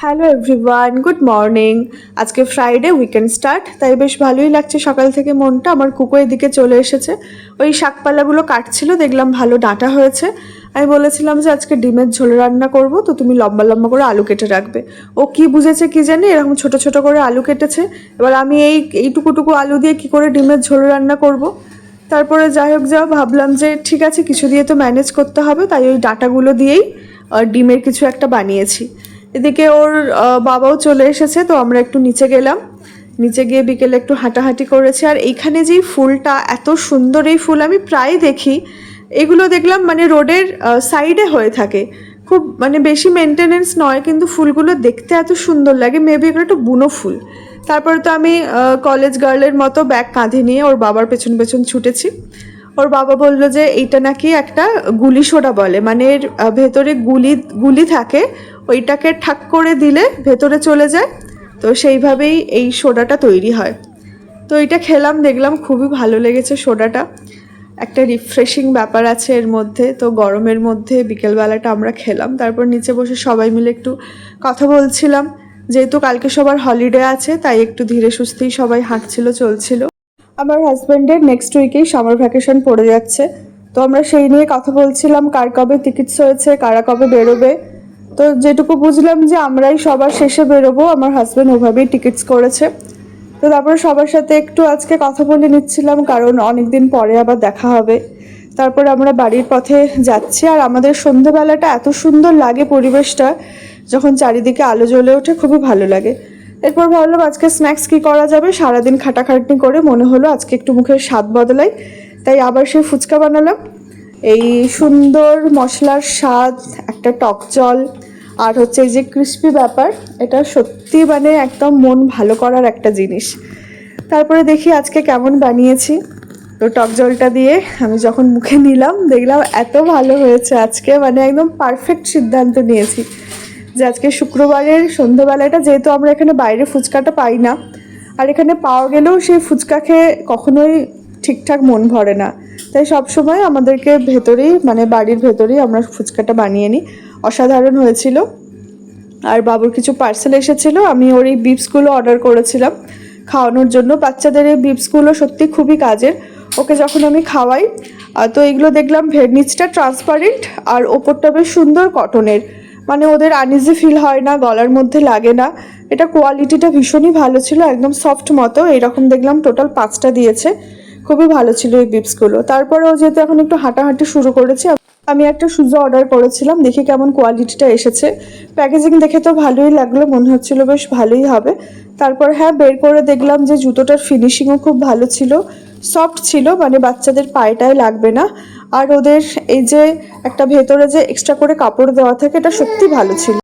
Hello everyone, good morning. আজকে Friday, weekend start, তাই বেশ ভালোই লাগছে সকাল থেকে মনটা। আমার কুকু এদিকে চলে এসেছে, ওই শাকপালাগুলো কাটছিল, দেখলাম ভালো ডাঁটা হয়েছে। আমি বলেছিলাম যে আজকে ডিমের ঝোল রান্না করব, তো তুমি লম্বা লম্বা করে আলু কেটে রাখবে। ও কি বুঝেছে কি জানি, এরকম ছোট ছোট করে আলু কেটেছে। এবার আমি এইটুকুটুকু আলু দিয়ে কি করে ডিমের ঝোল রান্না করব। তারপরে যাই হোক, ভাবলাম যে ঠিক আছে, কিছু দিয়ে তো ম্যানেজ করতে হবে, তাই ওই ডাঁটাগুলো দিয়েই ডিমের কিছু একটা বানিয়েছি। এদিকে ওর বাবাও চলে এসেছে, তো আমরা একটু নিচে গেলাম। নিচে গিয়ে বিকেলে একটু হাঁটাহাঁটি করেছি। আর এইখানে যেই ফুলটা, এত সুন্দর এই ফুল, আমি প্রায় দেখি। এগুলো দেখলাম মানে রোডের সাইডে হয়ে থাকে, খুব মানে বেশি মেনটেনেন্স নয়, কিন্তু ফুলগুলো দেখতে এত সুন্দর লাগে। মেবি এগুলো একটা বুনো ফুল। তারপরে তো আমি কলেজ গার্লের মতো ব্যাগ কাঁধে নিয়ে ওর বাবার পেছন পেছন ছুটেছি। ওর বাবা বললো যে এইটা নাকি একটা গুলি সোডা বলে, মানে এর ভেতরে গুলি গুলি থাকে, ওইটাকে ঠাক করে দিলে ভেতরে চলে যায়, তো সেইভাবেই এই সোডাটা তৈরি হয়। তো এটা খেলাম, দেখলাম খুবই ভালো লেগেছে সোডাটা। একটা রিফ্রেশিং ব্যাপার আছে এর মধ্যে। তো গরমের মধ্যে বিকেলবেলাটা আমরা খেলাম, তারপর নিচে বসে সবাই মিলে একটু কথা বলছিলাম। যেহেতু কালকে সবার হলিডে আছে, তাই একটু ধীরে সুস্থেই সবাই হাঁটছিল, চলছিল। আমার হাজব্যান্ডের নেক্সট উইকেই সামার ভ্যাকেশন পড়ে যাচ্ছে, তো আমরা সেই নিয়ে কথা বলছিলাম, কার কবে টিকিটস হয়েছে, কারা কবে বেরোবে। তো যেটুকু বুঝলাম যে আমরাই সবার শেষে বেরোবো, আমার হাজব্যান্ড ওভাবেই টিকিটস করেছে। তো তারপরে সবার সাথে একটু আজকে কথা বলে নিচ্ছিলাম, কারণ অনেকদিন পরে আবার দেখা হবে। তারপরে আমরা বাড়ির পথে যাচ্ছি, আর আমাদের সন্ধ্যেবেলাটা এত সুন্দর লাগে পরিবেশটা, যখন চারিদিকে আলো জ্বলে ওঠে, খুবই ভালো লাগে। এরপর ভাবলাম আজকে স্ন্যাক্স কি করা যাবে, সারাদিন খাটাখাটনি করে মনে হলো আজকে একটু মুখের স্বাদ বদলাই, তাই আবার সেই ফুচকা বানালাম। এই সুন্দর মশলার স্বাদ, একটা টক জল, আর হচ্ছে এই যে ক্রিস্পি ব্যাপার, এটা সত্যি মানে একদম মন ভালো করার একটা জিনিস। তারপরে দেখি আজকে কেমন বানিয়েছি। তো টক জলটা দিয়ে আমি যখন মুখে নিলাম, দেখলাম এত ভালো হয়েছে আজকে, মানে একদম পারফেক্ট সিদ্ধান্ত নিয়েছি যে আজকে শুক্রবারের সন্ধ্যাবেলাটা, যেহেতু আমরা এখানে বাইরে ফুচকাটা পাই না, আর এখানে পাওয়া গেলেও সেই ফুচকা খেয়ে কখনোই ঠিকঠাক মন ভরে না, তাই সবসময় আমাদেরকে ভেতরেই, মানে বাড়ির ভেতরেই আমরা ফুচকাটা বানিয়ে নিই। অসাধারণ হয়েছিল। আর বাবুর কিছু পার্সেল এসেছিল, আমি ওর এই বিপসগুলো অর্ডার করেছিলাম খাওয়ানোর জন্য। বাচ্চাদের এই বিপসগুলো সত্যি খুবই কাজের, ওকে যখন আমি খাওয়াই। তো এগুলো দেখলাম নিচটা ট্রান্সপারেন্ট, আর ওপরটা বেশ সুন্দর কটনের, মানে ওদের আনইজি ফিল হয় না, গলার মধ্যে লাগে না। এটা কোয়ালিটিটা ভীষণই ভালো ছিল, একদম সফট মতো। এইরকম দেখলাম টোটাল 5টা দিয়েছে, খুবই ভালো ছিল এই বিপসগুলো। তারপরেও যেহেতু এখন একটু হাঁটাহাঁটি শুরু করেছে, আমি একটা শুজ অর্ডার করেছিলাম, দেখি কেমন কোয়ালিটিটা এসেছে। প্যাকেজিং দেখে তো ভালোই লাগলো, মনে হচ্ছিল বেশ ভালোই হবে। তারপর হ্যাঁ, বের করে দেখলাম যে জুতোটার ফিনিশিংও খুব ভালো ছিল, সফট ছিল, মানে বাচ্চাদের পায়েটায় লাগবে না। আর ওদের এই যে একটা ভেতরে যে এক্সট্রা করে কাপড় দেওয়া থাকে, এটা সত্যি ভালো ছিল।